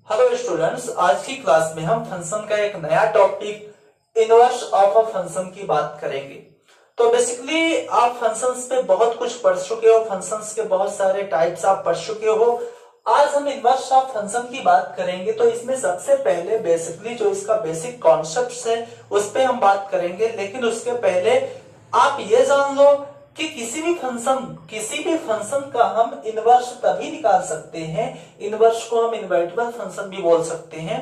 Hello students, आज की class में हम फंक्शन का एक नया topic inverse of a function की बात करेंगे। तो बेसिकली आप फंक्शंस पे बहुत कुछ पढ़ चुके हो, फंक्शंस के बहुत सारे टाइप्स आप पढ़ चुके हो। आज हम इनवर्स ऑफ फंक्शन की बात करेंगे। तो इसमें सबसे पहले बेसिकली जो इसका बेसिक कॉन्सेप्ट है उस पे हम बात करेंगे, लेकिन उसके पहले आप ये जान लो कि किसी भी फंक्शन का हम इनवर्स तभी निकाल सकते हैं, इनवर्स को हम इनवर्टिबल फंक्शन भी बोल सकते हैं।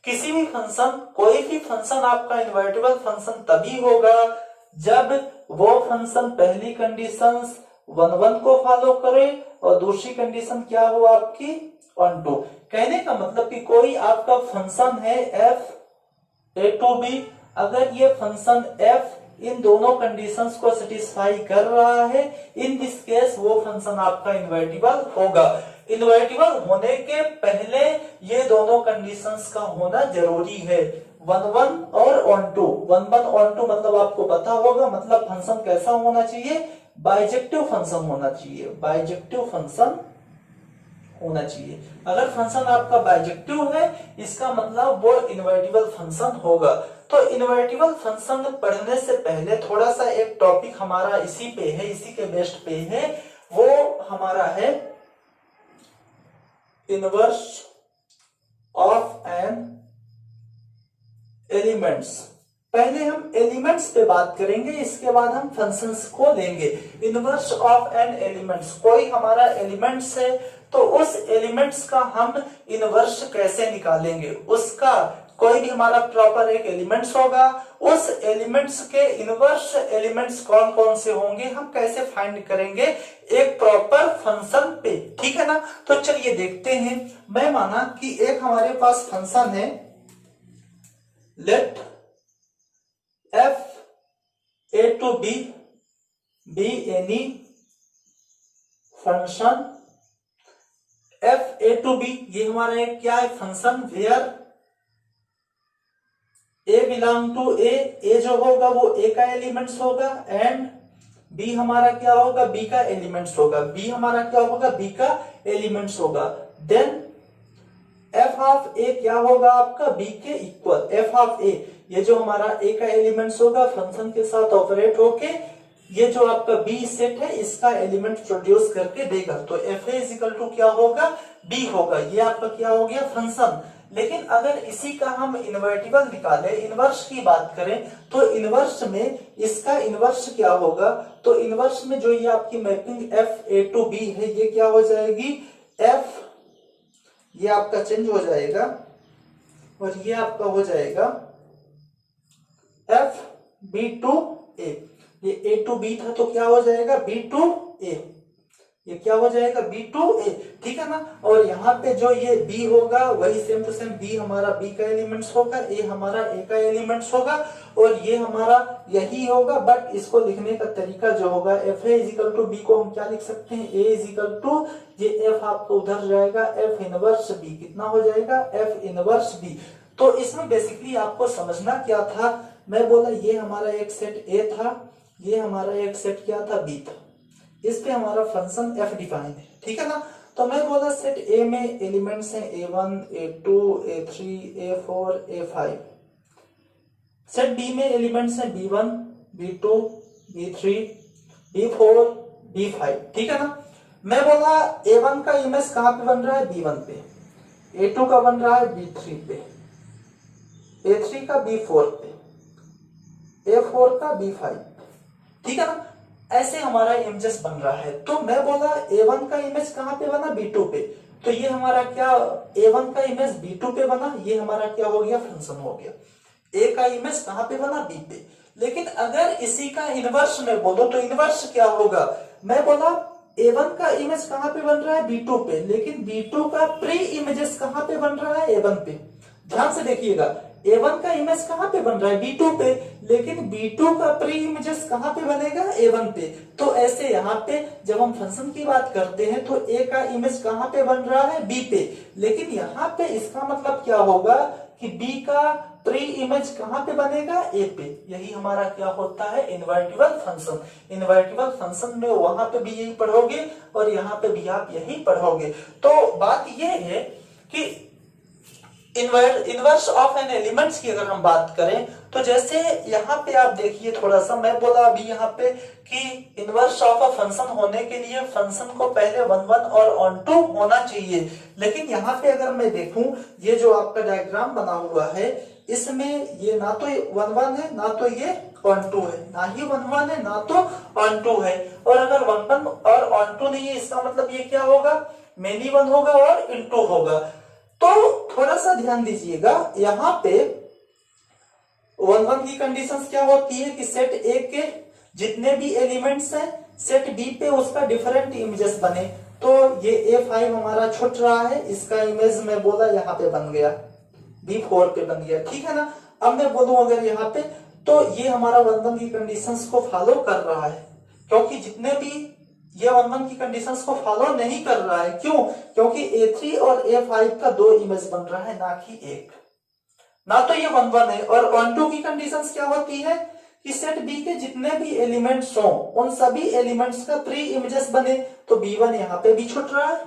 किसी भी फंक्शन, कोई भी फंक्शन आपका इनवर्टिबल फंक्शन तभी होगा जब वो फंक्शन पहली कंडीशन 1 को फॉलो करे और दूसरी कंडीशन क्या हो आपकी 1 2। कहने का मतलब कि कोई आपका फंक्शन है f a to b, अगर ये फंक्शन f इन दोनों कंडीशंस को सेटिस्फाई कर रहा है, इन दिस केस वो फंक्शन आपका इनवर्टिबल होगा। इनवर्टिबल होने के पहले ये दोनों कंडीशंस का होना जरूरी है, 1 1 और 1 2। 1 1 और 2 मतलब आपको पता होगा, मतलब फंक्शन कैसा होना चाहिए, बाइजेक्टिव फंक्शन होना चाहिए, बाइजेक्टिव फंक्शन होना चाहिए। अगर फंक्शन आपका बाइजेक्टिव है इसका मतलब वो इनवर्टिबल फंक्शन होगा। तो इनवर्टिबल फंक्शन पढ़ने से पहले थोड़ा सा एक टॉपिक हमारा इसी पे है, इसी के बेस्ट पे है, वो हमारा है इनवर्स ऑफ एन एलिमेंट्स। पहले हम एलिमेंट्स पे बात करेंगे, इसके बाद हम फंक्शंस को लेंगे। इनवर्स ऑफ एन एलिमेंट्स, कोई हमारा एलिमेंट्स है तो उस एलिमेंट्स का हम इनवर्स कैसे निकालेंगे, उसका कोई भी हमारा प्रॉपर एक एलिमेंट्स होगा, उस एलिमेंट्स के इनवर्स एलिमेंट्स कौन कौन से होंगे हम कैसे फाइंड करेंगे एक प्रॉपर फंक्शन पे, ठीक है ना। तो चलिए देखते हैं। मैं माना कि एक हमारे पास फंक्शन है, let f a to b be any function f a to b, ये हमारा एक क्या है function, where a belong to a जो होगा वो a का एलिमेंट्स होगा एंड b हमारा क्या होगा, b का एलिमेंट्स होगा, b हमारा क्या होगा, b का एलिमेंट्स होगा। देन f ऑफ a क्या होगा आपका, b के इक्वल, f ऑफ a ये जो हमारा a का एलिमेंट्स होगा फंक्शन के साथ ऑपरेट होके ये जो आपका b सेट है इसका एलिमेंट प्रोड्यूस करके देगा। तो f इज इक्वल टू क्या होगा, b होगा। ये आपका क्या हो गया फंक्शन। लेकिन अगर इसी का हम इनवर्टिबल निकाले, इनवर्स की बात करें, तो इनवर्स में इसका इनवर्स क्या होगा, तो इनवर्स में जो ये आपकी mapping f a to b है ये क्या हो जाएगी, f ये आपका चेंज हो जाएगा और ये आपका हो जाएगा f b to a। ये a to b था तो क्या हो जाएगा b to a, ये क्या हो जाएगा b to a, ठीक है ना। और यहाँ पे जो ये b होगा वही सेम टू सेम b हमारा b का एलिमेंट्स होगा, a हमारा a का एलिमेंट्स होगा और ये हमारा यही होगा। बट इसको लिखने का तरीका जो होगा f is equal to b को हम क्या लिख सकते हैं, a इज इक्वल टू ये f आपको उधर जाएगा f इनवर्स b, कितना हो जाएगा f इनवर्स b। तो इसमें बेसिकली आपको समझना क्या था, मैं बोला ये हमारा एक सेट a था, ये हमारा एक सेट क्या था b था, इस पे हमारा फंक्शन f डिफाइन है, ठीक है ना। तो मैं बोला सेट a में एलिमेंट्स हैं a1 a2 a3 a4 a5, set b में एलिमेंट्स हैं b1 b2 b3 b4 b5, ठीक है ना। मैं बोला a1 का इमेज कहां पे बन रहा है, b1 पे, a2 का बन रहा है b3 पे, a3 का b4 पे, a4 का b5, ठीक है ना। ऐसे हमारा इमेजेस बन रहा है। तो मैं बोला a1 का इमेज कहां पे बना, b2 पे, तो ये हमारा क्या, a1 का इमेज b2 पे बना, ये हमारा क्या हो गया फंक्शन हो गया। a का इमेज कहां पे बना, b पे। लेकिन अगर इसी का इनवर्स में बोलो तो इनवर्स क्या होगा, मैं बोला a1 का इमेज कहां पे बन रहा है, b2 पे, लेकिन b2 का प्री इमेजेस कहां पे बन रहा है, a1 पे। ध्यान से देखिएगा, a1 का इमेज कहां पे बन रहा है, b2 पे, लेकिन b2 का प्री इमेजेस कहां पे बनेगा, a1 पे। तो ऐसे यहाँ पे जब हम फंक्शन की बात करते हैं तो a का इमेज कहां पे बन रहा है, b पे, लेकिन यहाँ पे इसका मतलब क्या होगा कि b का प्री इमेज कहां पे बनेगा, a पे। यही हमारा क्या होता है इनवर्टिबल फंक्शन। इनवर्टिबल फंक्शन में वहां पे भी यही पढ़ोगे और यहाँ पे भी आप यही पढ़ोगे। तो बात यह है कि इनवर्स ऑफ एन एलिमेंट्स की अगर हम बात करें तो जैसे यहाँ पे आप देखिए थोड़ा सा, मैं बोला अभी यहाँ पे कि इनवर्स ऑफ अ फंक्शन होने के लिए फंक्शन को पहले 1 1 और ऑन टू होना चाहिए, लेकिन यहाँ पे अगर मैं देखूं ये जो आपका डायग्राम बना हुआ है इसमें ये ना तो 1 1 है ना तो ये ऑन टू है, ना ही 1 1 है ना तो ऑन टू है। और अगर 1 1 और ऑन टू नहीं है इसका मतलब ये क्या होगा, मेनी वन होगा और इनटू होगा। तो थोड़ा सा ध्यान दीजिएगा यहाँ पे 1 1 की कंडीशंस क्या होती है कि सेट ए के जितने भी एलिमेंट्स हैं सेट बी पे उसका डिफरेंट इमेजेस बने। तो ये A5 हमारा छूट रहा है, इसका इमेज मैं बोला यहाँ पे बन गया, B4 पे बन गया, ठीक है ना। अब मैं बोलूं अगर यहाँ पे तो ये हमारा 1 1 की कंडीशंस को फॉलो कर रहा है, क्योंकि जितने भी ये 1 1 की कंडीशंस को फॉलो नहीं कर रहा है। क्यों? क्योंकि A3 और A5 का 2 इमेज बन रहा है ना कि एक, ना तो ये 1 1 है। और ऑन टू की कंडीशंस क्या होती है कि सेट बी के जितने भी एलिमेंट्स हो उन सभी एलिमेंट्स का 3 इमेजेस बने, तो B1 यहाँ पे भी छूट रहा है,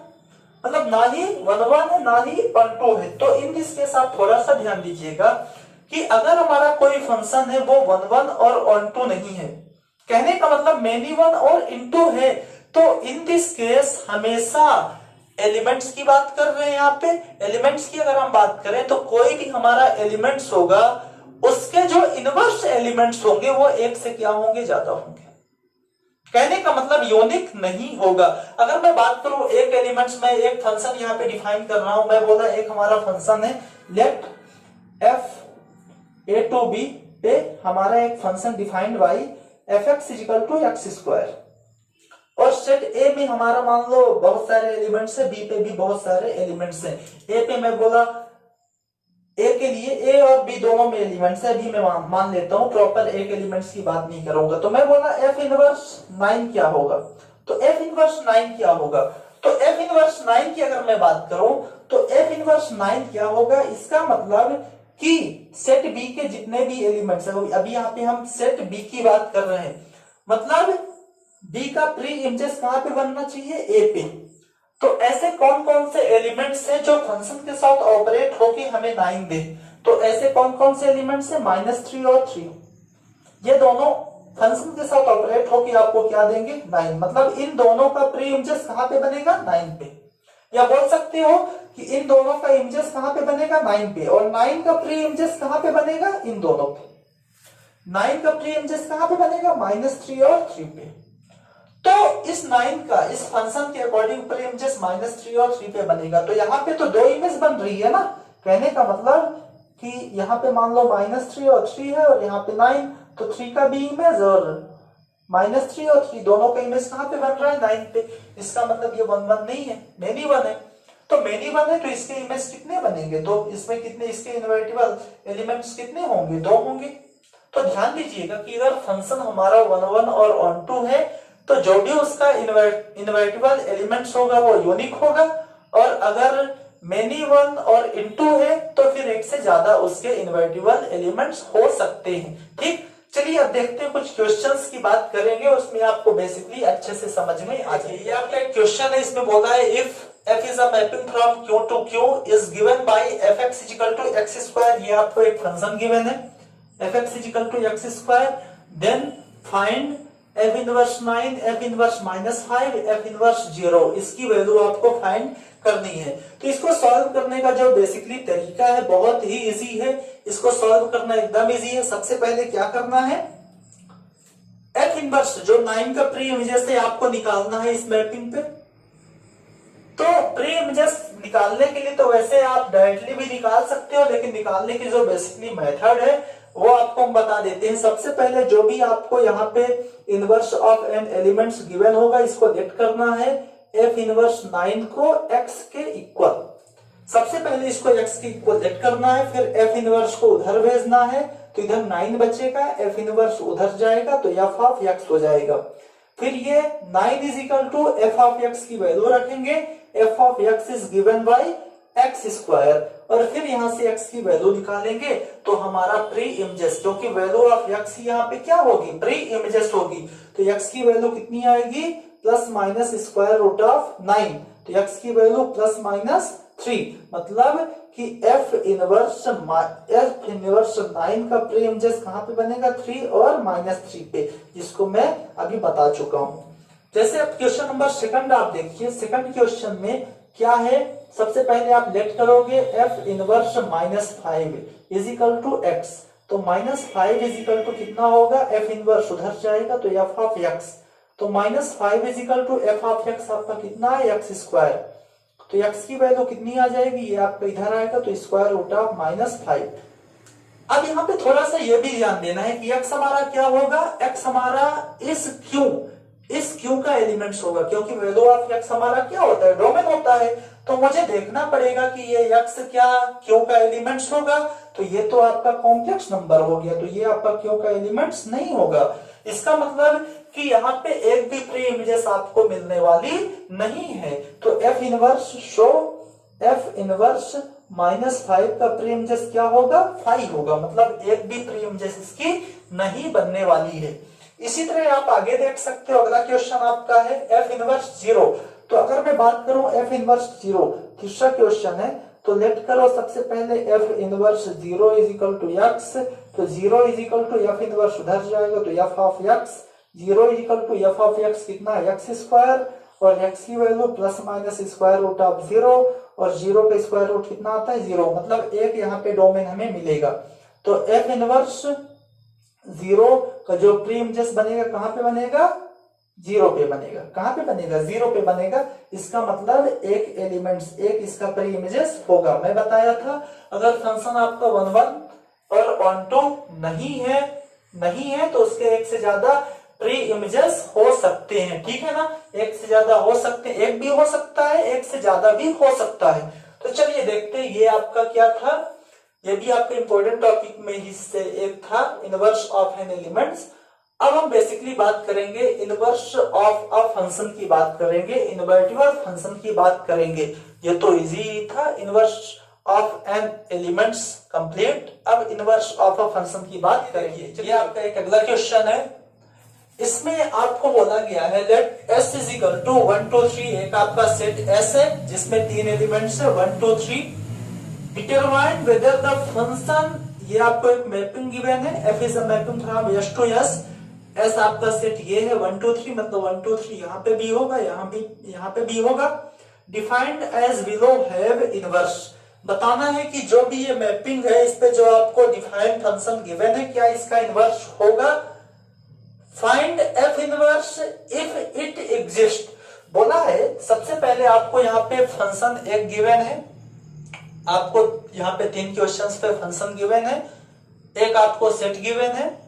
मतलब ना ही 1 1 है ना ही ऑन टू है। तो इन दिस केस आप थोड़ा सा ध्यान दीजिएगा कि अगर हमारा कोई फंक्शन है वो 1 1 और ऑन टू नहीं है, कहने का मतलब मेनी वन और इनटू है, तो इन दिस केस हमेशा एलिमेंट्स की बात कर रहे हैं। यहाँ पे एलिमेंट्स की अगर हम बात करें तो कोई भी हमारा एलिमेंट्स होगा उसके जो इनवर्स एलिमेंट्स होंगे वो एक से क्या होंगे, ज्यादा होंगे। कहने का मतलब यूनिक नहीं होगा। अगर मैं बात करूं एक एलिमेंट्स में एक फंक्शन यहाँ पे डिफाइन कर रहा हूं, मैं बोला एक हमारा फंक्शन है let f a to b पे हमारा एक function defined by fx equal to x square, और सेट ए में हमारा मान लो बहुत सारे एलिमेंट्स है, बी पे भी बहुत सारे एलिमेंट्स हैं। ए पे मैं बोला ए के लिए ए और बी दोनों में एलिमेंट्स है, अभी मैं मान लेता हूं, प्रॉपर एक एलिमेंट्स की बात नहीं करूंगा। तो मैं बोला एफ इनवर्स 9 क्या होगा, तो एफ इनवर्स 9 क्या होगा, तो एफ इनवर्स 9 की अगर मैं बात करूं तो एफ इनवर्स 9 क्या होगा, इसका मतलब कि सेट बी के जितने भी एलिमेंट्स है, अभी यहाँ पे हम सेट बी की बात कर रहे हैं, मतलब बी का प्री इमेजेस कहां पे बनना चाहिए, ए पे। तो ऐसे कौन कौन से एलिमेंट्स हैं जो फंक्शन के साथ ऑपरेट होके हमें 9 दे, तो ऐसे कौन कौन से एलिमेंट्स हैं, -3 और 3, ये दोनों फंक्शन के साथ ऑपरेट होके आपको क्या देंगे, 9। मतलब इन दोनों का प्री इमेजेस कहां पे बनेगा, 9 पे। या बोल सकते हो कि इन दोनों का इमेजेस कहां पे बनेगा, 9 पे, और 9 का प्री इमेजेस कहां पे बनेगा, इन दोनों पे। 9 का प्री इमेजेस कहां पे बनेगा, -3 और 3 पे। तो इस 9 का इस फंक्शन के अकॉर्डिंग प्री इमेजेस -3 और 3 पे बनेगा। तो यहाँ पे तो 2 इमेज बन रही है ना, कहने का मतलब कि यहाँ पे मान लो -3 और 3 है और यहाँ पे 9, तो 3 का भी इमेज और -3 और 3 दोनों का इमेज कहां पे बन रहा है, 9 पे। इसका मतलब ये 1 1 नहीं है, मेनी वन है। तो मेनी वन है तो इसके इमेज कितने बनेंगे, तो इसमें कितने इसके इनवर्टिबल एलिमेंट्स कितने होंगे, 2 होंगे। तो ध्यान दीजिएगा कि अगर फंक्शन हमारा 1 1 और ऑन टू है तो जो भी उसका इनवर्टिबल एलिमेंट्स होगा वो यूनिक होगा, और अगर मेनी वन और इनटू है तो फिर एक से ज्यादा उसके इनवर्टिबल एलिमेंट्स हो सकते हैं। ठीक, चलिए अब देखते हैं कुछ क्वेश्चंस की बात करेंगे, उसमें आपको बेसिकली अच्छे से समझ में आ जाएगी। ये आपका एक क्वेश्चन है, इसमें बोला है if f is a mapping from q to q is given by fx equal to x square, ये आपको एक फंक्शन गिवन है fx equal to x square, then find f inverse 9, f inverse -5, f inverse 0, इसकी value आपको find करनी है। तो इसको सॉल्व करने का जो बेसिकली तरीका है बहुत ही इजी है, इसको सॉल्व करना एकदम इजी है। सबसे पहले क्या करना है, f इनवर्स जो 9 का प्री इमेजेस है आपको निकालना है इस मैपिंग पे। तो प्री इमेजेस निकालने के लिए तो वैसे आप डायरेक्टली भी निकाल सकते हो, लेकिन निकालने की जो बेसिकली मेथड है वो आपको हम बता देते हैं। सबसे पहले जो भी आपको यहाँ पे inverse of an elements given होगा इसको लेट करना है f इनवर्स 9 को x के इक्वल। सबसे पहले इसको x के इक्वल लेट करना है, फिर f इनवर्स को उधर भेजना है तो इधर 9 बचेगा, f इनवर्स उधर जाएगा तो f ऑफ x हो जाएगा। फिर ये 9 is equal to f of x की वैल्यू रखेंगे, f of x is given by x square, और फिर यहां से x की वैल्यू निकालेंगे तो हमारा प्री इमेजेस, क्योंकि वैल्यू ऑफ x यहाँ पे क्या होगी, प्री इमेजेस होगी, तो x की वैल्यू कितनी आएगी, +- स्क्वायर रूट ऑफ 9, तो x की वैल्यू +-3, मतलब कि एफ इनवर्स 9 का प्री इमेजेस कहां पे बनेगा 3 और -3 पे, जिसको मैं अभी बता चुका हूं। जैसे अब क्वेश्चन नंबर सेकंड आप देखिए, सेकंड क्वेश्चन में क्या है, सबसे पहले आप लेट करोगे f inverse -5 is equal to x, तो -5 इज इक्वल टू कितना होगा, एफ इनवर्स उधर जाएगा तो एफ ऑफ एक्स, तो -5 is equal to f of x आपका कितना है एक्स स्क्वायर, तो एक्स की वैल्यू कितनी आ जाएगी, ये आपका इधर आएगा तो स्क्वायर रूट ऑफ -5। अब यहाँ पे थोड़ा सा ये भी ध्यान देना है कि एक्स हमारा क्या होगा, एक्स हमारा इस क्यू का एलिमेंट्स होगा, क्योंकि वैल्यू ऑफ एक्स हमारा क्या होता है, डोमेन होता है, तो मुझे देखना पड़ेगा कि ये एक्स क्या क्यू का एलिमेंट्स होगा, तो ये तो आपका कॉम्प्लेक्स नंबर हो गया, तो ये आपका क्यू का एलिमेंट्स नहीं होगा। इसका मतलब कि यहाँ पे एक भी प्री इमेजेस आपको मिलने वाली नहीं है, तो एफ इनवर्स -5 का प्री इमेजेस क्या होगा, 5 होगा, मतलब एक भी प्री इमेजेस इसकी नहीं बनने वाली है। इसी तरह आप आगे देख सकते हो, अगला क्वेश्चन आपका है एफ इनवर्स 0, तो अगर मैं बात करूं एफ इनवर्स 0, तीसरा क्वेश्चन है, तो लेट करो सबसे पहले f inverse 0 is equal to x, तो 0 is equal to f inverse उधर जाएगा तो f of x, 0 is equal to f of x कितना है एक्स स्क्वायर, और एक्स की value plus minus square root of 0, और 0 का स्क्वायर रूट कितना आता है 0, मतलब एक यहाँ पे डोमेन हमें मिलेगा। तो एफ इनवर्स 0 का जो प्री इमेजेस बनेगा कहां पे बनेगा, 0 पे बनेगा, कहां पे बनेगा 0 पे बनेगा, इसका मतलब एक एलिमेंट्स एक इसका प्री इमेजेस होगा। मैं बताया था अगर फंक्शन आपका 1 1 और 1 2 नहीं है तो उसके एक से ज्यादा प्री इमेजेस हो सकते हैं, ठीक है ना, एक से ज्यादा हो सकते हैं, एक भी हो सकता है एक से ज्यादा भी हो सकता है। तो चलिए देखते हैं, ये आपका क्या था, ये भी आपके इंपॉर्टेंट टॉपिक में ही से एक था, इनवर्स ऑफ एन एलिमेंट्स। अब हम बेसिकली बात करेंगे इनवर्स ऑफ अ फंक्शन की बात करेंगे, इनवर्टिबल फंक्शन की बात करेंगे। ये तो इजी था, inverse of an elements complete. अब इनवर्स ऑफ अ फंक्शन की बात करेंगे। ये आपका एक अगला क्वेश्चन है, इसमें आपको बोला गया है let s is equal to 1 2 3, एक आपका सेट S है जिसमें 3 एलिमेंट्स है 1 2 3, डिटरमाइन वेदर द फंक्शन, ये आपको एक मैपिंग गिवन है, f is a mapping from s to s, s आपका सेट ये है 1 2 3, मतलब 1 2 3 यहाँ पे भी होगा, यहाँ पे भी होगा। Defined as below have inverse, बताना है कि जो भी ये मैपिंग है इस पे जो आपको डिफाइंड फंक्शन गिवन है क्या इसका इनवर्स होगा। Find F inverse if it exist, बोला है सबसे पहले आपको यहाँ पे फंक्शन एक गिवन है, आपको यहाँ पे 3 क्वेश्चंस पे फंक्शन गिवन है, एक आपको सेट गिवन है,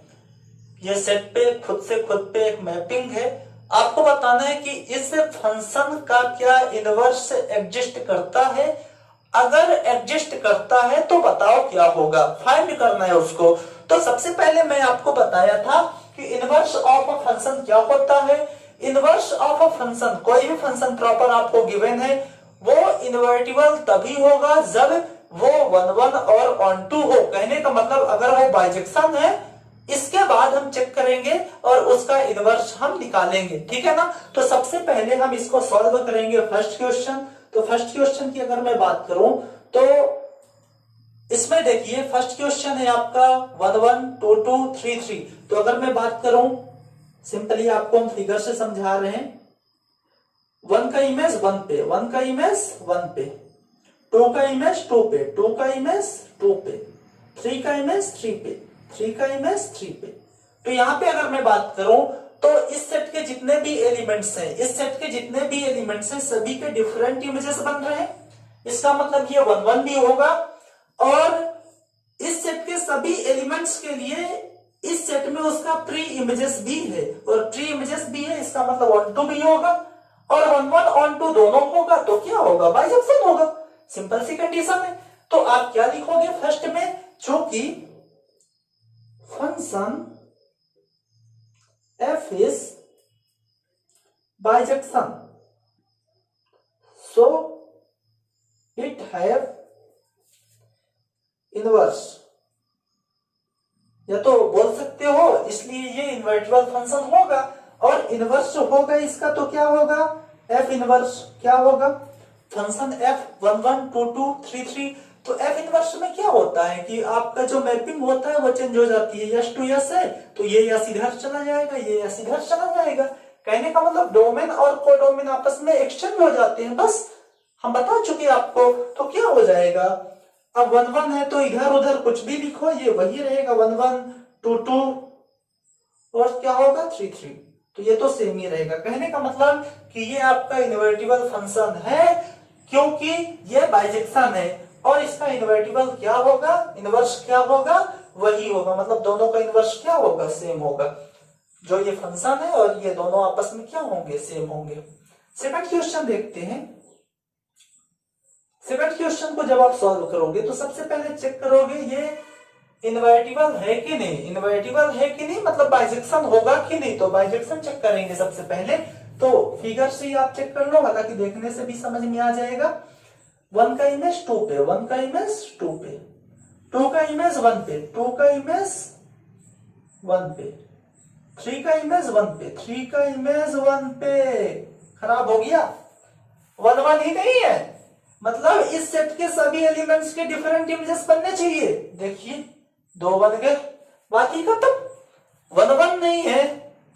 ये सेट पे खुद पे एक मैपिंग है, आपको बताना है कि इस फंक्शन का क्या इनवर्स एग्जिस्ट करता है, अगर एग्जिस्ट करता है तो बताओ क्या होगा, फाइंड करना है उसको। तो सबसे पहले मैं आपको बताया था कि इनवर्स ऑफ अ फंक्शन क्या होता है, इनवर्स ऑफ अ फंक्शन, कोई भी फंक्शन प्रॉपर आपको गिवन है वो इनवर्टिबल तभी होगा जब वो 1 1 और 1 2 हो, कहने का मतलब अगर वो बाइजेक्शन है इसके बाद हम चेक करेंगे और उसका इनवर्स हम निकालेंगे, ठीक है ना। तो सबसे पहले हम इसको सॉल्व करेंगे फर्स्ट क्वेश्चन। तो फर्स्ट क्वेश्चन की अगर मैं बात करूं तो इसमें देखिए फर्स्ट क्वेश्चन है आपका 1 1 2 2 3 3, तो अगर मैं बात करूं सिंपली आपको हम फिगर से समझा रहे हैं, 1 का इमेज 1 पे, 1 का इमेज 1 पे, 2 का इमेज 2 पे, 2 का इमेज 2 पे, 3 का इमेज 3 पे, 3 का इमेज 3 पे। तो यहाँ पे अगर मैं बात करूं तो इस सेट के जितने भी एलिमेंट्स हैं, इस सेट के जितने भी एलिमेंट्स हैं सभी के डिफरेंट इमेजेस बन रहे हैं, इसका मतलब ये 1 1 भी होगा, और इस सेट के सभी एलिमेंट्स के लिए इस सेट में उसका प्री इमेजेस भी है, और प्री इमेजेस भी है इसका मतलब 1 2 भी होगा, और 1 1 1 2 दोनों होगा तो क्या होगा, बाइजेक्शन होगा, सिंपल सी कंडीशन है। तो आप क्या लिखोगे फर्स्ट में, चूंकि function f is bijection so it have inverse, या तो बोल सकते हो इसलिए ये इनवर्टिबल फंक्शन होगा, और इनवर्स होगा इसका तो क्या होगा, f इनवर्स क्या होगा, फंक्शन f 1 1 2 2 3 3, तो एफ इनवर्स में क्या होता है कि आपका जो मैपिंग होता है वो चेंज हो जाती है, यस टू यस है तो ये यस इधर चला जाएगा, ये यस इधर चला जाएगा। कहने का मतलब डोमेन और कोडोमेन आपस में एक्सचेंज हो जाते हैं, बस हम बता चुके आपको। तो क्या हो जाएगा, अब 1 1 है तो इधर उधर कुछ भी लिखो ये वही रहेगा, 1 1 2 2 और क्या होगा 3 3, तो ये तो सेम ही रहेगा। कहने का मतलब कि ये आपका इन्वर्टिबल फंक्शन है क्योंकि ये बाइजेक्शन है और इसका इन्वर्टिबल क्या होगा, इनवर्स क्या होगा, वही होगा, मतलब दोनों का इनवर्स क्या होगा, सेम होगा। जो ये फंक्शन है और ये दोनों आपस में क्या होंगे, सेम होंगे। सेकंड क्वेश्चन देखते हैं। सेकंड क्वेश्चन को जब आप सॉल्व करोगे तो सबसे पहले चेक करोगे ये इन्वर्टिबल है कि नहीं, इन्वर्टिबल है कि नहीं मतलब बाइजेक्शन होगा कि नहीं, तो बाइजेक्शन चेक करेंगे सबसे पहले। तो फिगर से ही आप चेक कर लो, हालांकि देखने से भी समझ में आ जाएगा। 1 का इमेज 2 पे, 1 का इमेज 2 पे, 2 का इमेज 1 पे, 2 का इमेज 1 पे, 3 का इमेज 1 पे, 3 का इमेज 1 पे। खराब हो गया, 1 1 ही नहीं है, मतलब इस सेट के सभी एलिमेंट्स के डिफरेंट इमेजेस बनने चाहिए। देखिए 2 बन गए, बाकी खत्म। 1 1 नहीं है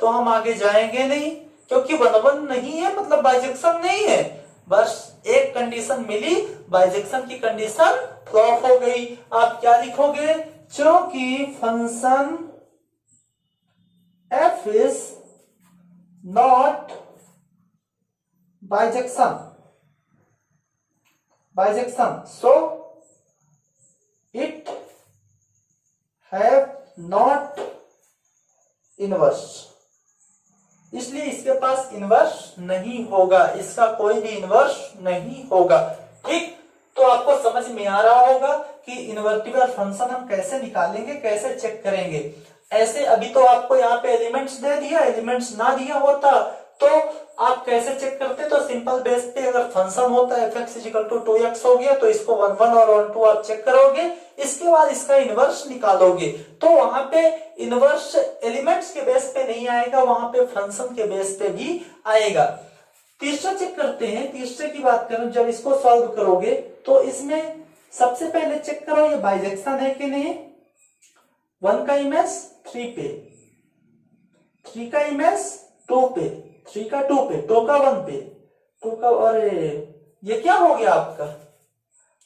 तो हम आगे जाएंगे नहीं, क्योंकि 1 1 नहीं है मतलब बाइजेक्शन नहीं है। बस एक कंडीशन मिली, बाइजेक्शन की कंडीशन फ्लॉप हो गई। आप क्या लिखोगे, क्योंकि function f is not bijection, so it have not inverse, इसलिए इसके पास इनवर्स नहीं होगा, इसका कोई भी इनवर्स नहीं होगा। ठीक, तो आपको समझ में आ रहा होगा कि इन्वर्टिबल फंक्शन हम कैसे निकालेंगे, कैसे चेक करेंगे। ऐसे अभी तो आपको यहाँ पे एलिमेंट्स दे दिया, एलिमेंट्स ना दिया होता तो आप कैसे चेक करते, तो सिंपल बेस पे अगर फंक्शन होता है fx = 2x हो गया तो इसको 1 1 और 1 2 आप चेक करोगे, इसके बाद इसका इनवर्स निकालोगे। तो वहां पे इनवर्स एलिमेंट्स के बेस पे नहीं आएगा, वहां पे फंक्शन के बेस पे भी आएगा। तीसरा चेक करते हैं, तीसरे की बात करें, जब इसको सॉल्व करोगे तो इसमें सबसे पहले चेक करो ये बाइजेक्शन है कि नहीं। 1 का इमेज 3 पे, 3 का इमेज 2 पे, 3 का 2 पे, 2 का 1 पे, 2 का, अरे ये क्या हो गया आपका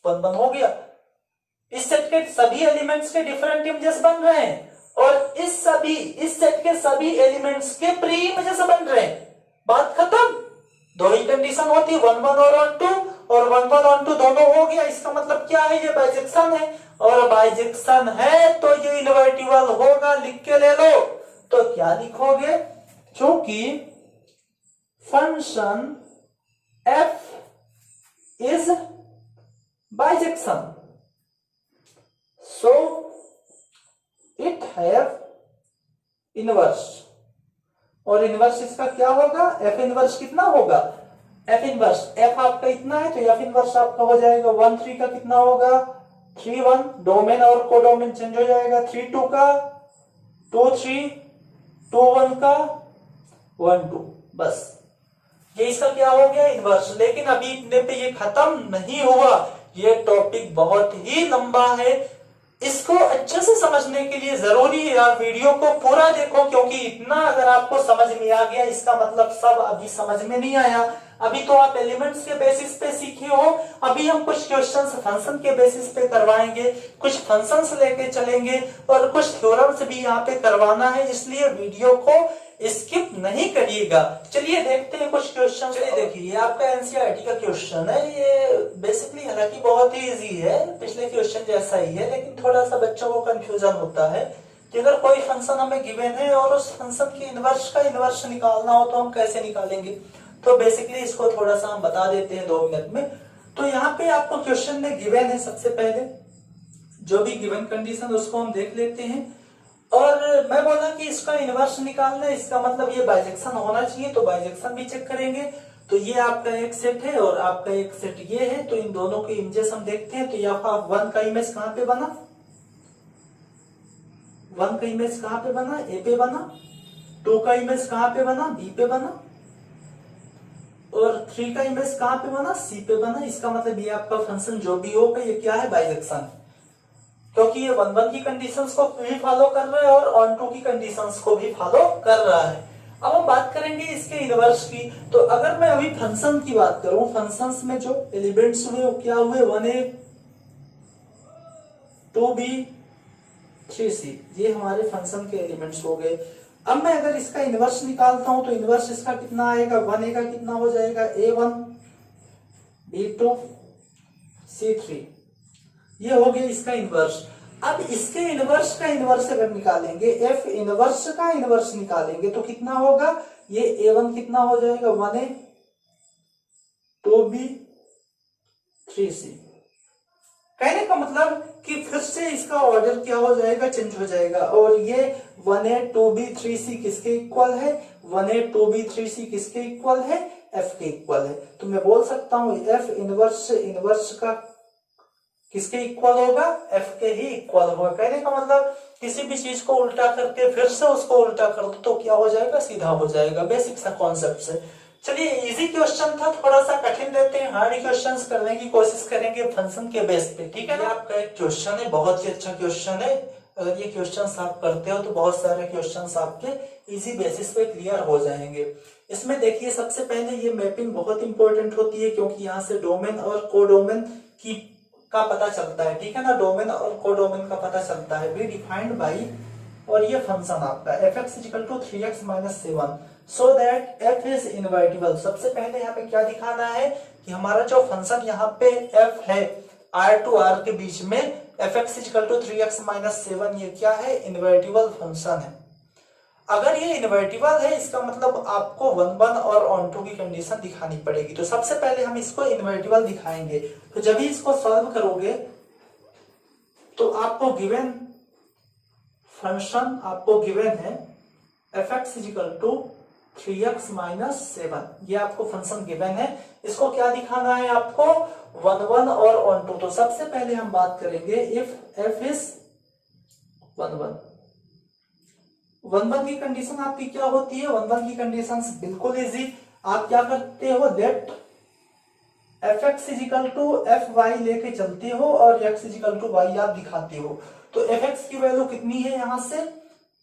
1 1 हो गया। इस सेट के सभी एलिमेंट्स के डिफरेंट इमेजेस बन रहे हैं और इस सेट के सभी एलिमेंट्स के प्री इमेजेस बन रहे हैं, बात खत्म। दो ही कंडीशन होती है 1 1 और 1 2, और 1 1 1 2 दोनों हो गया, इसका मतलब क्या है, ये बाइजेक्शन है, और बाइजेक्शन है तो ये इन्वर्टिबल होगा, लिख के ले लो। तो क्या लिखोगे, क्योंकि function f is bijection so it have inverse, और इनवर्स इसका क्या होगा, f इनवर्स कितना होगा, f इनवर्स, f आपका इतना है तो f इनवर्स आपका हो जाएगा 1 3 का कितना होगा 3 1, डोमेन और कोडोमेन चेंज हो जाएगा, 3 2 का 2 3, 2 1 का 1 2, बस ये इसका क्या हो गया इनवर्स। लेकिन अभी इतने पे ये खत्म नहीं हुआ, ये टॉपिक बहुत ही लंबा है, इसको अच्छे से समझने के लिए जरूरी है आप वीडियो को पूरा देखो, क्योंकि इतना अगर आपको समझ में आ गया इसका मतलब सब अभी समझ में नहीं आया। अभी तो आप एलिमेंट्स के बेसिस पे सीखे हो, अभी हम कुछ क्वेश्चंस फंक्शन के बेसिस पे करवाएंगे, कुछ फंक्शंस लेके चलेंगे और कुछ थ्योरम्स भी यहाँ पे करवाना है, इसलिए वीडियो को स्किप नहीं करिएगा। चलिए देखते हैं कुछ क्वेश्चन। चलिए देखिए ये आपका एनसीईआरटी का क्वेश्चन है, ये बेसिकली हालांकि बहुत ही इजी है, पिछले क्वेश्चन जैसा ही है, लेकिन थोड़ा सा बच्चों को कंफ्यूजन होता है कि अगर कोई फंक्शन हमें गिवन है और उस फंक्शन की इनवर्स का इनवर्स निकालना हो तो हम कैसे निकालेंगे। तो बेसिकली इसको थोड़ा सा हम बता देते हैं 2 मिनट में। तो यहाँ पे आपको क्वेश्चन में गिवन है, सबसे पहले जो भी गिवन कंडीशन उसको हम देख लेते हैं, और मैं बोला कि इसका इनवर्स निकालना है, इसका मतलब ये बाइजेक्शन होना चाहिए, तो बाइजेक्शन भी चेक करेंगे। तो ये आपका एक सेट है और आपका एक सेट ये है, तो इन दोनों के इमेजेस हम देखते हैं। तो यहाँ 1 का इमेज कहाँ पे बना, 1 का इमेज कहाँ पे बना, ए पे बना। 2 का इमेज कहाँ पे बना, बी पे बना। और 3 का इमेज कहाँ पे बना, सी पे बना। इसका मतलब ये आपका फंक्शन जो भी होगा ये क्या है, बाइजेक्शन, क्योंकि ये 1 की कंडीशंस को भी फॉलो कर रहा है और ऑन 2 की कंडीशंस को भी फॉलो कर रहा है। अब हम बात करेंगे इसके इनवर्स की। तो अगर मैं अभी फंक्शन की बात करूं, फंक्शंस में जो एलिमेंट्स हुए वो क्या हुए, 1a 2b 3c, ये हमारे फंक्शन के एलिमेंट्स हो गए। अब मैं अगर इसका इनवर्स निकालता हूं तो इनवर्स इसका कितना आएगा, 1a का कितना हो जाएगा, a1 b2 c3, ये हो गया इसका इनवर्स। अब इसके इनवर्स का इनवर्स अगर निकालेंगे, एफ इनवर्स का इनवर्स निकालेंगे तो कितना होगा, ये a1 कितना हो जाएगा, 1a 2b 3c। कहने का मतलब कि फिर से इसका ऑर्डर क्या हो जाएगा, चेंज हो जाएगा। और ये 1a 2b 3c किसके इक्वल है, 1a 2b 3c किसके इक्वल है, f के इक्वल है। तो मैं बोल सकता हूं f इनवर्स इनवर्स का किसके इक्वल होगा, f के ही इक्वल होगा। कहने का मतलब किसी भी चीज को उल्टा करके फिर से उसको उल्टा कर दो तो क्या हो जाएगा, सीधा हो जाएगा। बेसिक सा कॉन्सेप्ट से। चलिए इजी क्वेश्चन था, थोड़ा सा कठिन रहते हैं, हार्ड क्वेश्चंस करने की कोशिश करेंगे फंक्शन के बेस पे, ठीक है ना। आपका एक क्वेश्चन है, बहुत ही अच्छा क्वेश्चन है। अगर ये क्वेश्चंस आप करते हो तो बहुत सारे क्वेश्चंस आपके इजी बेसिस पे क्लियर हो जाएंगे। इसमें देखिए सबसे पहले ये मैपिंग बहुत इंपॉर्टेंट होती है, क्योंकि यहाँ से डोमेन और कोडोमेन की का पता चलता है, ठीक है ना, डोमेन और कोडोमेन का पता चलता है। बी डिफाइंड बाई, और ये फंक्शन आपका fx equal to 3x minus 7 so that f is invertible. सबसे पहले यहाँ पे क्या दिखाना है कि हमारा जो फंक्शन यहाँ पे f है r टू r के बीच में, fx equal to 3x minus 7, ये क्या है, इनवर्टिबल फंक्शन है। अगर ये इनवर्टिबल है इसका मतलब आपको 1 और ऑन 2 की कंडीशन दिखानी पड़ेगी। तो सबसे पहले हम इसको इनवर्टिबल दिखाएंगे। तो जब भी इसको सॉल्व करोगे तो आपको गिवन फंक्शन आपको गिवन है fx equal to 3x minus 7, ये आपको फंक्शन गिवन है। इसको क्या दिखाना है आपको, 1 और ऑन 2। तो सबसे पहले हम बात करेंगे इफ f इज 1 की कंडीशन आपकी क्या होती है, 1 की कंडीशन बिल्कुल इजी। आप क्या करते हो, let fx equal to fy लेके चलते हो और x इक्वल टू y आप दिखाते हो। तो fx की वैल्यू कितनी है, यहां से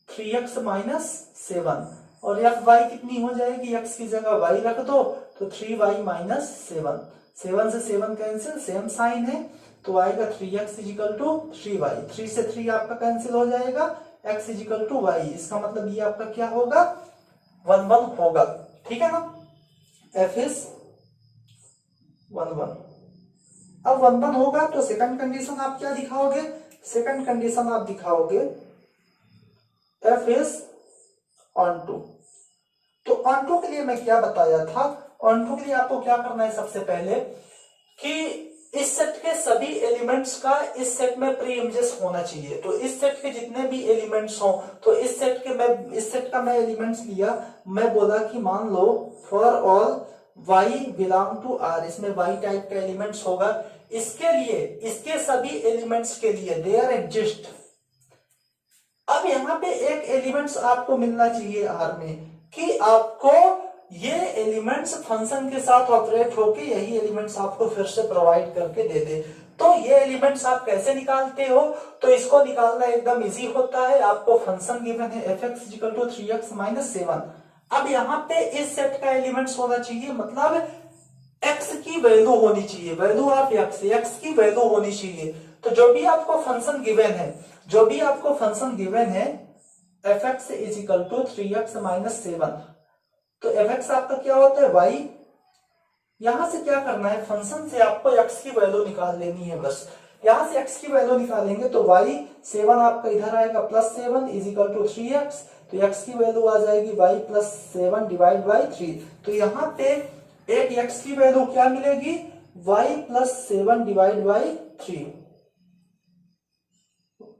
3x माइनस 7, और fy कितनी हो जाएगी, x की जगह y रख दो तो 3y माइनस 7, 7 से 7 कैंसिल, सेम साइन है तो आएगा 3x इक्वल टू 3y, 3 से 3 आपका कैंसिल हो जाएगा, x इक्वल टू y। इसका मतलब ये आपका क्या होगा, 1 होगा, ठीक है ना। f इज 1 अब 1 होगा तो सेकंड कंडीशन आप क्या दिखाओगे, सेकंड कंडीशन आप दिखाओगे f इज ऑन 2। तो ऑन 2 के लिए मैं क्या बताया था, ऑन 2 के लिए आपको क्या करना है, सबसे पहले कि इस सेट के सभी एलिमेंट्स का इस सेट में प्री इमेजेस होना चाहिए। तो इस सेट के जितने भी एलिमेंट्स हो, तो इस सेट का मैं एलिमेंट्स लिया, मैं बोला कि मान लो for all y belong to r, इसमें y टाइप का एलिमेंट्स होगा। इसके लिए, इसके सभी एलिमेंट्स के लिए देयर एग्जिस्ट। अब यहाँ पे एक एलिमेंट्स आपको मिलना चाहिए r में, कि आपको ये एलिमेंट्स फंक्शन के साथ ऑपरेट होके यही एलिमेंट्स आपको फिर से प्रोवाइड करके दे दे। तो ये एलिमेंट्स आप कैसे निकालते हो, तो इसको निकालना एकदम इजी होता है। आपको फंक्शन गिवन है fx equal to 3x minus 7। अब यहाँ पे इस सेट का एलिमेंट्स होना चाहिए, मतलब x की वैल्यू होनी चाहिए, वैल्यू ऑफ x की वैल्यू होनी चाहिए। तो जो भी आपको फंक्शन गिवन है, जो भी आपको फंक्शन गिवन है fx is equal to 3x minus 7, तो fx आपका क्या होता है, y। यहां से क्या करना है, फंक्शन से आपको x की वैल्यू निकाल लेनी है बस। यहां से x की वैल्यू निकालेंगे तो y 7 आपका इधर आएगा plus 7 is equal to 3x, तो x की वैल्यू आ जाएगी y प्लस 7 डिवाइड बाई 3। तो यहाँ पे एक x की वैल्यू क्या मिलेगी, y plus 7 divide by 3,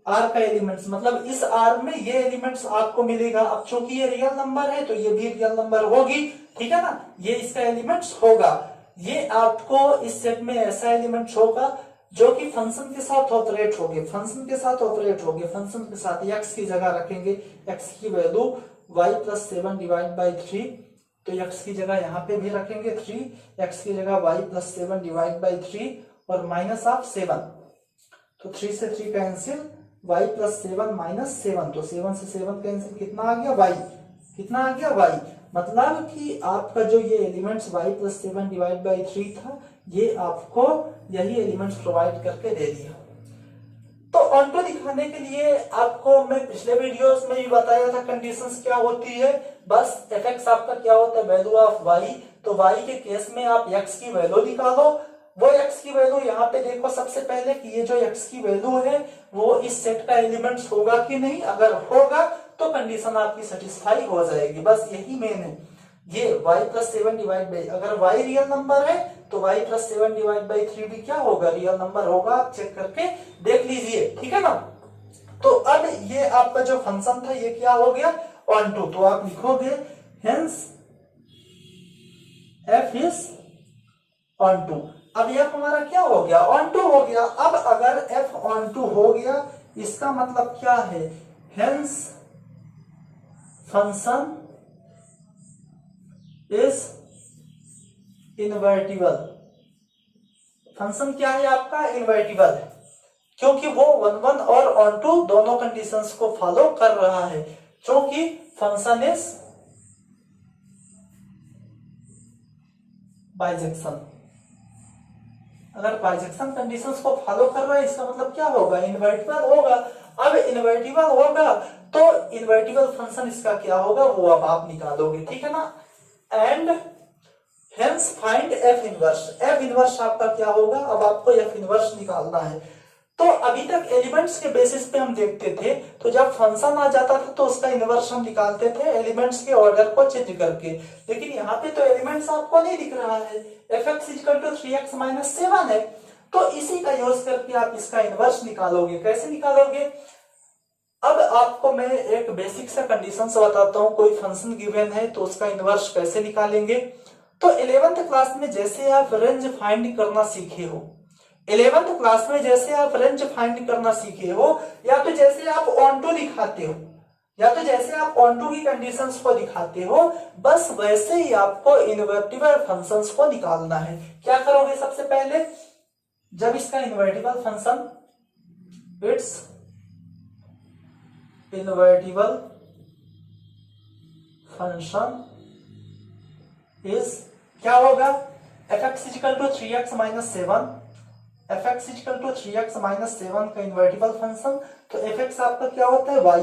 r का एलिमेंट्स, मतलब इस r में ये एलिमेंट्स आपको मिलेगा। अब चूंकि ये रियल नंबर है तो ये भी रियल नंबर होगी, ठीक है ना, ये इसका एलिमेंट्स होगा। ये आपको इस सेट में ऐसा एलिमेंट्स होगा जो कि फंक्शन के साथ ऑपरेट होंगे, फंक्शन के साथ ऑपरेट होंगे, फंक्शन के साथ x की जगह रखेंगे, x की वैल्यू y प्लस 7 डिवाइड बाई 3 तो x की जगह यहाँ पे भी रखेंगे 3, x की जगह y प्लस 7 डिवाइड बाई 3 और माइनस ऑफ 7, तो 3 से 3 कैंसिल, y प्लस 7 माइनस 7, तो 7 से 7 कैंसिल, कितना आ गया y, कितना आ गया y। मतलब कि आपका जो ये elements y plus 7 divide by 3 था, ये आपको यही एलिमेंट्स प्रोवाइड करके दे दिया। तो ऑनटू दिखाने के लिए आपको मैं पिछले वीडियोस में भी बताया था कंडीशंस क्या होती है। बस fx आपका क्या होता है, वैल्यू ऑफ y, तो y के केस में आप x की वैल्यू निकालो। वो x की वैल्यू यहाँ पे देखो सबसे पहले कि ये जो x की वैल्यू है वो इस सेट का एलिमेंट्स होगा कि नहीं, अगर होगा तो कंडीशन आपकी सेटिस्फाई हो जाएगी। बस यही मेन है। ये y प्लस 7 डिवाइड बाई, अगर y रियल नंबर है तो y प्लस 7 डिवाइड बाई 3 भी क्या होगा, रियल नंबर होगा। आप चेक करके देख लीजिए, ठीक है ना। तो अब ये आपका जो फंक्शन था ये क्या हो गया, ऑनटू, तो आप लिखोगे हेंस f इज ऑनटू। अब ये हमारा क्या हो गया, ऑनटू हो गया। अब अगर f ऑनटू हो गया इसका मतलब क्या है, hence function is invertible. Function क्या है आपका, इनवर्टिबल है, क्योंकि वो 1 1 और ऑन टू दोनों कंडीशंस को फॉलो कर रहा है। क्योंकि फंक्शन इज बाइजेक्शन, अगर बाइजेक्शन कंडीशंस को फॉलो कर रहा है इसका मतलब क्या होगा, इनवर्टिबल होगा। अब इनवर्टिबल होगा तो इनवर्टिबल फंक्शन इसका क्या होगा वो अब आप निकालोगे, ठीक है ना। And hence find F inverse, F inverse आपका क्या होगा, अब आपको एफ इनवर्स निकालना है। तो अभी तक एलिमेंट्स के बेसिस पे हम देखते थे, तो जब फंक्शन आ जाता था तो उसका इनवर्स हम निकालते थे एलिमेंट्स के ऑर्डर को चेंज करके। लेकिन यहाँ पे तो एलिमेंट्स आपको नहीं दिख रहा है, fx equal to 3x minus 7 है, तो इसी का यूज करके आप इसका इनवर्स निकालोगे। कैसे निकालोगे, अब आपको मैं एक बेसिक सा कंडीशन बताता हूँ। कोई फंक्शन गिवन है तो उसका इनवर्स कैसे निकालेंगे। तो 11th क्लास में जैसे आप रेंज फाइंड करना सीखे हो, 11th क्लास में जैसे आप रेंज फाइंड करना सीखे हो, या तो जैसे आप ऑनटू दिखाते हो, या तो जैसे आप ऑनटू की कंडीशंस को दिखाते हो, बस वैसे ही आपको इनवर्टिबल फंक्शंस को निकालना है। क्या करोगे, सबसे पहले जब इसका invertible function, it's invertible function is, क्या होगा, fx equal to 3x minus 7, fx equal to 3x minus 7 का इन्वर्टिबल फंक्शन, तो fx आपका क्या होता है y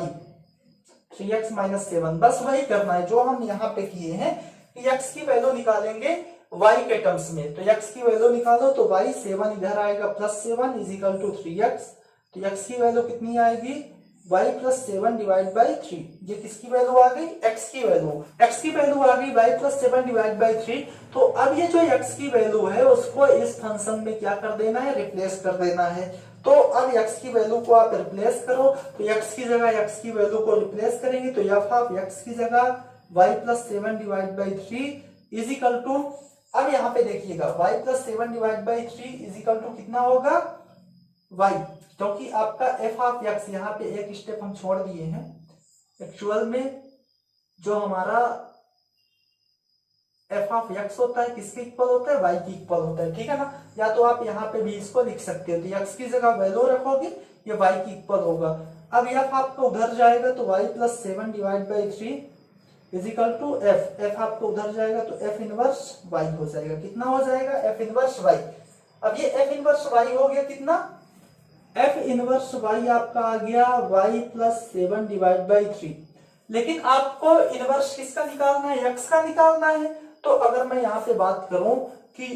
3x माइनस 7। बस वही करना है जो हम यहाँ पे किए हैं कि x की वैल्यू निकालेंगे y के टर्म्स में। तो x की वैल्यू निकालो तो y 7 इधर आएगा plus 7 is equal to 3x, तो x की वैल्यू कितनी आएगी, y प्लस 7 डिवाइड बाई 3। ये किसकी वैल्यू आ गई, x की वैल्यू, x की वैल्यू आ गई y प्लस 7 डिवाइड बाई 3। तो अब ये जो x की वैल्यू है उसको इस फंक्शन में क्या कर देना है, रिप्लेस कर देना है। तो अब x की वैल्यू को आप रिप्लेस करो, तो x की जगह x की वैल्यू को रिप्लेस करेंगे तो f ऑफ x की जगह y plus 7 divide by 3 is equal to, अब यहाँ पे देखिएगा y plus 7 divide by 3 is equal to कितना होगा y, क्योंकि आपका f ऑफ x यहाँ पे एक स्टेप हम छोड़ दिए हैं। एक्चुअल में जो हमारा f ऑफ x होता है किसके इक्वल होता है, y की इक्वल होता है, ठीक है ना। या तो आप यहाँ पे भी इसको लिख सकते हो, तो x की जगह वैल्यू रखोगे ये y की इक्वल होगा। अब f आपका उधर जाएगा तो y plus 7 divide by 3 is equal to f आपको उधर जाएगा तो f इनवर्स y हो जाएगा। कितना हो जाएगा, f इनवर्स y। अब ये f इनवर्स y हो गया कितना, f इनवर्स y आपका आ गया y प्लस 7 डिवाइड बाई 3। लेकिन आपको इनवर्स किसका निकालना है, x का निकालना है। तो अगर मैं यहाँ पे बात करूं कि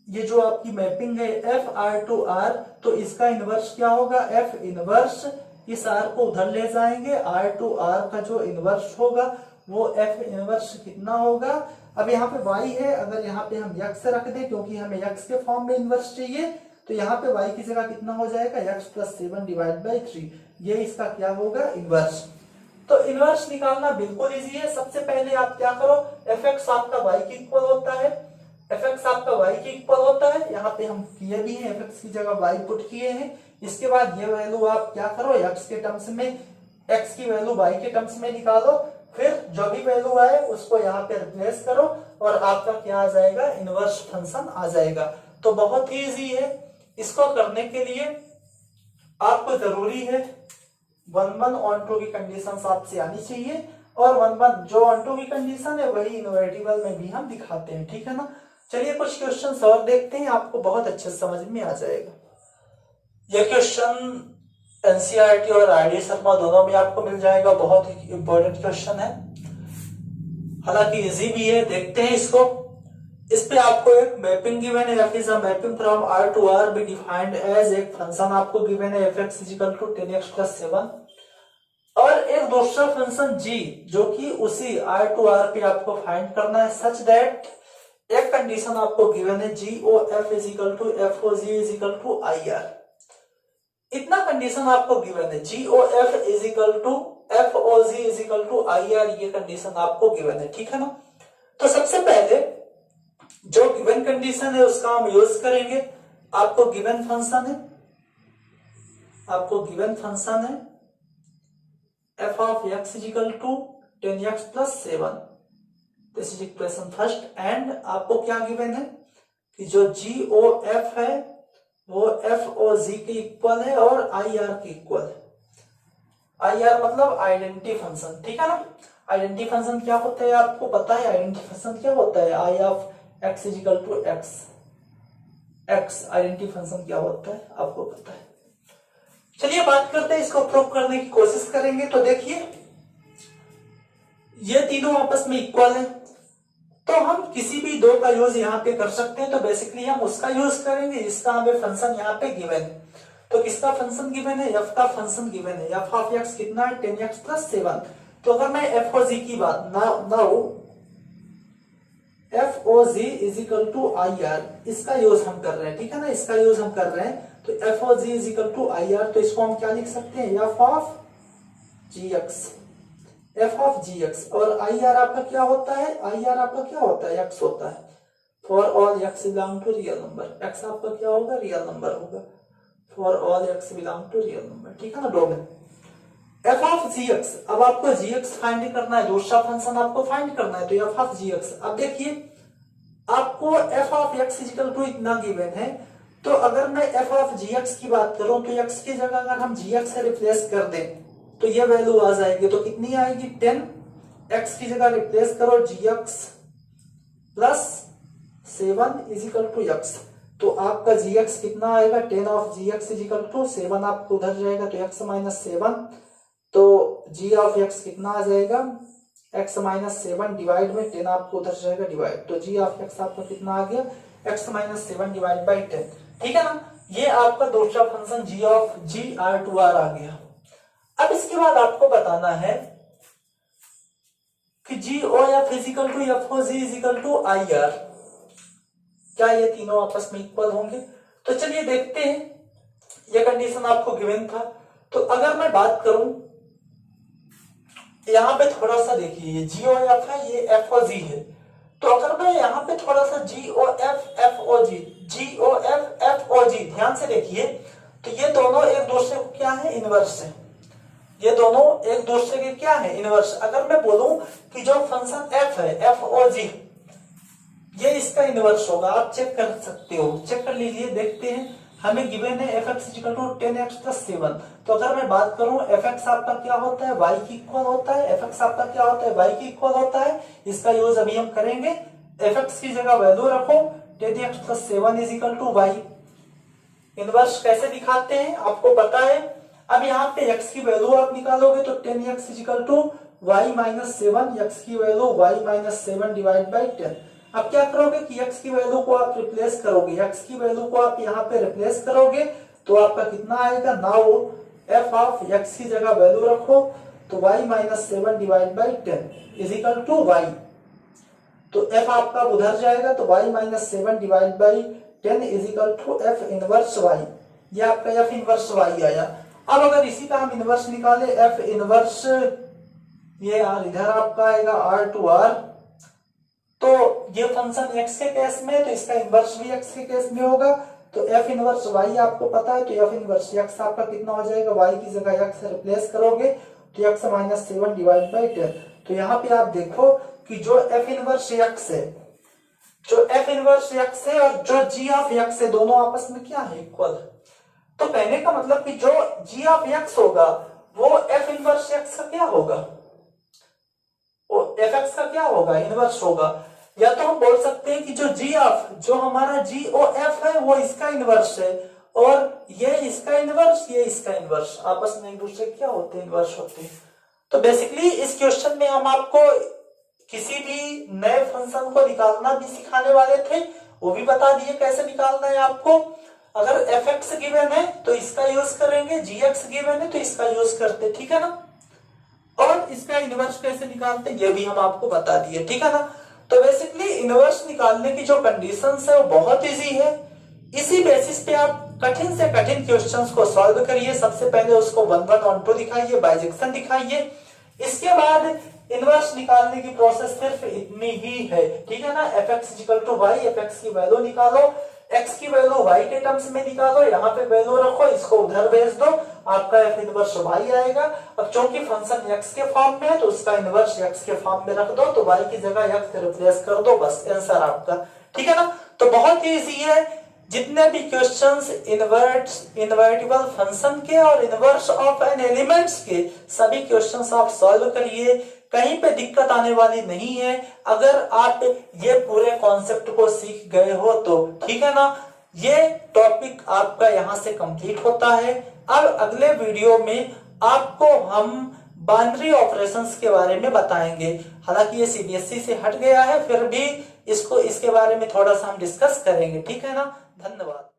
ये जो आपकी मैपिंग है f r टू r, तो इसका इनवर्स क्या होगा, f इनवर्स, इस r को उधर ले जाएंगे, r टू r का जो इनवर्स होगा वो f इनवर्स कितना होगा। अब यहाँ पे y है, अगर यहाँ पे हम x रख दे क्योंकि हमें x के फॉर्म में इनवर्स चाहिए, तो यहाँ पे y की जगह कितना हो जाएगा, x प्लस 7 डिवाइड बाई 3, ये इसका क्या होगा, इनवर्स। तो इनवर्स निकालना बिल्कुल इजी है। सबसे पहले आप क्या करो, fx आपका y की इक्वल होता है, fx आपका y की इक्वल होता है, यहाँ पे हम किए भी हैं, fx की जगह y पुट किए हैं। इसके बाद ये वैल्यू आप क्या करो, x के टर्म्स में, x की वैल्यू y के टर्म्स में निकालो, फिर जो भी वैल्यू आए उसको यहाँ पे रिप्लेस करो और आपका क्या आ जाएगा, इनवर्स फंक्शन आ जाएगा। तो बहुत ही इजी है। इसको करने के लिए आपको जरूरी है 1 ऑन टू की कंडीशन आपसे आनी चाहिए, और 1 जो ऑन टू की कंडीशन है वही इनवर्टिबल में भी हम दिखाते हैं, ठीक है ना। चलिए कुछ क्वेश्चन और देखते हैं, आपको बहुत अच्छे से समझ में आ जाएगा। ये क्वेश्चन एनसीईआरटी और आईडी शर्मा दोनों में आपको मिल जाएगा, बहुत ही इंपॉर्टेंट क्वेश्चन है, हालांकि इजी भी है। देखते हैं इसको। इस पे आपको एक मैपिंग गिवन है, f is a mapping from R to R be defined as, एक फंक्शन आपको गिवन है fx is equal to 10x plus 7, और एक दूसरा फंक्शन g जो कि उसी R to R पे आपको फाइंड करना है, सच दैट एक कंडीशन आपको गिवन है g o f is equal to f o g is equal to I R। इतना कंडीशन आपको गिवन है, G O F is equal to F O ji is equal to I R, ये condition आपको given है, ठीक है ना। तो सबसे पहले जो गिवन कंडीशन है उसका हम यूज करेंगे। आपको गिवन फंक्शन है f of x is equal to 10x plus 7, this is equation first. And आपको क्या गिवन है कि जो जी ओ एफ है वो एफ ओ जी के इक्वल है और आई आर के इक्वल है। आई आर मतलब आइडेंटिटी फंक्शन, ठीक है ना। आइडेंटिटी फंक्शन क्या होता है आपको पता है, आइडेंटिटी फंक्शन क्या होता है, I of x is equal to X, X identity function क्या होता है आपको पता है। चलिए बात करते हैं, इसको प्रूव करने की कोशिश करेंगे। तो देखिए ये तीनों आपस में इक्वल है, तो हम किसी भी दो का यूज यहाँ पे कर सकते हैं। तो बेसिकली हम उसका यूज करेंगे जिसका हमें फंक्शन यहाँ पे गिवन है। तो किसका फंक्शन गिवन है, एफ का फंक्शन गिवन है, एफ ऑफ एक्स कितना है 10x plus 7। तो अगर मैं एफ ओ जी की बात now f O ji is equal to I R, इसका यूज हम कर रहे हैं, ठीक है ना, इसका यूज हम कर रहे हैं। तो f O ji is equal to I R, तो इसको हम क्या लिख सकते हैं, f of ji x, f of ji x. और आई आर आपका क्या होता है, आई आर आपका क्या होता है, एक्स होता है। For all x belong to real number, x आपका क्या होगा, रियल नंबर होगा। For all x belong to real number, ठीक है ना, domain. F of ji x, अब आपको जी एक्स फाइंड करना है, दूसरा फंक्शन आपको फाइंड करना है, तो एफ ऑफ जी एक्स। अब देखिए आपको f of x equal to इतना गिवन है, तो अगर मैं एफ ऑफ जी एक्स की बात करूं तो एक्स की जगह अगर हम जी एक्स से रिप्लेस कर दें तो ये वैल्यू आ जाएगी। तो कितनी आएगी, 10, एक्स की जगह रिप्लेस करो G X plus 7 is equal to x. तो आपका जी एक्स कितना आएगा, 10 of ji X is equal to 7, आपको उधर जाएगा तो एक्स माइनस 7, तो जी ऑफ एक्स कितना आ जाएगा, एक्स माइनस 7 डिवाइड में 10, आपको उधर जाएगा डिवाइड, तो जी ऑफ एक्स आपका कितना आ गया, एक्स माइनस 7 डिवाइड बाई 10, ठीक है ना। ये आपका दूसरा function G of G R to R आ गया। अब इसके बाद आपको बताना है कि G O F is equal to F O G is equal to I R, क्या ये तीनों आपस में इक्वल होंगे। तो चलिए देखते हैं, ये कंडीशन आपको गिवन था। तो अगर मैं बात करूं यहां पे थोड़ा सा देखिए, ये जी ओ एफ है, ये एफ ओ जी है। तो अगर मैं यहाँ पे थोड़ा सा जी ओ एफ एफ ओ जी, जी ओ एफ एफ ओ जी ध्यान से देखिए, तो ये दोनों एक दूसरे को क्या है, इनवर्स है। ये दोनों एक दूसरे के क्या है, इनवर्स। अगर मैं बोलूं कि जो फंक्शन f है एफ ओ जी, ये इसका इनवर्स होगा, आप चेक कर सकते हो, चेक कर लीजिए। देखते हैं, हमें गिवन है f x equal to 10x plus 7। तो अगर मैं बात करूं एफ एक्स आपका क्या होता है, y की इक्वल होता है, एफ एक्स आपका क्या होता है, y की इक्वल होता है। इसका यूज अभी हम करेंगे। एफ एक्स की जगह वैल्यू रखो 10x plus 7 is equal to y। Inverse कैसे दिखाते हैं आपको पता है। अब यहाँ पे x की वैल्यू आप निकालोगे तो 10x is equal to y minus 7, x की वैल्यू y माइनस 7 डिवाइड बाई 10। अब क्या करोगे कि x की वैल्यू को आप रिप्लेस करोगे, x की वैल्यू को आप यहाँ पे रिप्लेस करोगे तो आपका कितना आएगा, नाउ f ऑफ x की जगह वैल्यू रखो तो y minus 7 divide by 10 is equal to y। तो f आपका उधर जाएगा तो y minus 7 divide by 10 is equal to f inverse y। ये आपका f इनवर्स y आया। अब अगर इसी का हम इनवर्स निकाले, f इनवर्स ये r इधर आपका आएगा r टू r, तो ये फंक्शन x के केस में, तो इसका इनवर्स भी x के केस में होगा। तो f इनवर्स y आपको पता है, तो f इनवर्स x आपका कितना हो जाएगा, y की जगह x रिप्लेस करोगे तो x माइनस 7 डिवाइड बाई 10। तो यहाँ पे आप देखो कि जो एफ इनवर्स एक्स है, जो एफ इनवर्स एक्स है और जो जी ऑफ एक्स है, दोनों आपस में क्या है, इक्वल। तो कहने का मतलब कि जो जी ऑफ एक्स होगा वो एफ इनवर्स एक्स का क्या होगा, वो एफ एक्स का क्या होगा, इनवर्स होगा। या तो हम बोल सकते हैं कि जो जी ऑफ, जो हमारा जी ओ एफ है वो इसका इनवर्स है, और ये इसका इनवर्स, ये इसका इनवर्स, आपस में एक दूसरे क्या होते हैं, इनवर्स होते हैं। तो बेसिकली इस क्वेश्चन में हम आपको किसी भी नए फंक्शन को निकालना भी सिखाने वाले थे, वो भी बता दिए कैसे निकालना है आपको। अगर एफ एक्स गिवन है तो इसका यूज करेंगे, जी एक्स गिवन है तो इसका यूज करते, ठीक है ना। और इसका इनवर्स कैसे निकालते ये भी हम आपको बता दिए, ठीक है ना। तो बेसिकली इनवर्स निकालने की जो कंडीशंस है वो बहुत इजी है। इसी बेसिस पे आप कठिन से कठिन क्वेश्चंस को सॉल्व करिए। सबसे पहले उसको 1 1 1 2 दिखाइए, बाइजेक्शन दिखाइए। इसके बाद इनवर्स निकालने की प्रोसेस सिर्फ इतनी ही है, ठीक है ना। F x equal to y, f x की वैल्यू निकालो, एक्स की वैल्यू वाई के टर्म्स में निकालो, यहाँ पे वैल्यू रखो, इसको उधर भेज दो, आपका एफ इनवर्स वाई आएगा। अब चूंकि फंक्शन एक्स के फॉर्म में है तो उसका इनवर्स एक्स के फॉर्म में रख दो, तो वाई की जगह एक्स रिप्लेस कर दो, बस आंसर आपका, ठीक है ना। तो बहुत ईजी है। जितने भी क्वेश्चंस इनवर्टिबल फंक्शन के और इनवर्स ऑफ एन एलिमेंट्स के, सभी क्वेश्चंस आप सॉल्व करिए, कहीं पे दिक्कत आने वाली नहीं है अगर आप ये पूरे कॉन्सेप्ट को सीख गए हो तो, ठीक है ना। ये टॉपिक आपका यहाँ से कंप्लीट होता है। अब अगले वीडियो में आपको हम बाइनरी ऑपरेशंस के बारे में बताएंगे। हालांकि ये सीबीएसई से हट गया है, फिर भी इसके बारे में थोड़ा सा हम डिस्कस करेंगे, ठीक है ना। धन्यवाद।